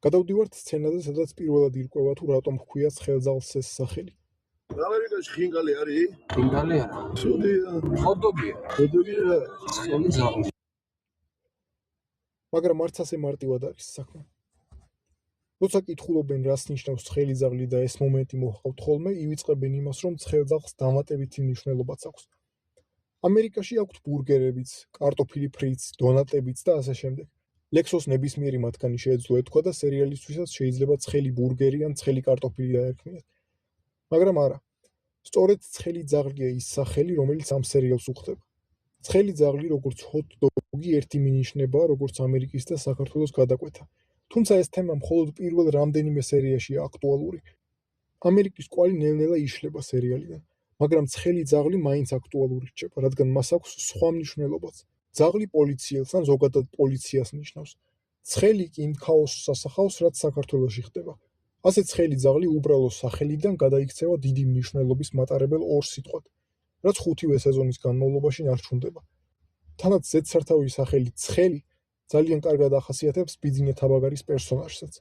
გადავდივართ სცენაზე, სადაც პირველად ირკვევა თუ რატომ ჰქვია ცხელძაღლს ეს სახელი. ამერიკაში ხინგალი არის? ხინგალი არა. ცუდია. ხოდობია. ხოდობია. ცხელძაღლი. მაგრამ არც ასე მარტივად არის საქმე. როცა კითხულობენ რას ნიშნავს ცხელძაღლი და ეს მომენტი მოჰყავთ ხოლმე, ივიწყებენ იმას, რომ ცხელძაღლს დამატებითი მნიშვნელობაც აქვს. ამერიკაში აქვთ ბურგერებიც, კარტოფილი ფრიც, დონატებიც და ასე შემდეგ. ლექსოს ნებისმიერი მათგანი შეეძლო ეთქვა და სერიალისთვისაც შეიძლება ცხელი ბურგერი ან ცხელი კარტოფილი დაერქმიათ. მაგრამ არა. სწორედ ცხელი ძაღლია ის სახელი, რომელიც ამ სერიალს უხდება. ცხელი ძაღლი, როგორც ჰოთ-დოგი, ერთი მინიშნებაა, როგორც ამერიკის და საქართველოს გადაკვეთა. თუმცა ეს თემა მხოლოდ პირველ რამდენიმე სერიაშია აქტუალური. ამერიკის კვალი ნელ-ნელა იშლება სერიალიდან, მაგრამ ცხელი ძაღლი მაინც აქტუალური რჩება, რადგან მას აქვს სხვა მნიშვნელობაც. ძაღლი პოლიციელს ან ზოგადად პოლიციას ნიშნავს. ცხელი კი იმ ქაოსს ასახავს, რაც საქართველოში ხდება. ასე ცხელი ძაღლი უბრალო სახელიდან გადაიქცევა დიდი მნიშვნელობის მატარებელ ორ სიტყვად, რაც 5-ვე სეზონის განმავლობაში ნარჩუნდება. თანაც ზედსართავი სახელი ცხელი ძალიან კარგად ახასიათებს ბიძინა თაბაგარის პერსონაჟსაც.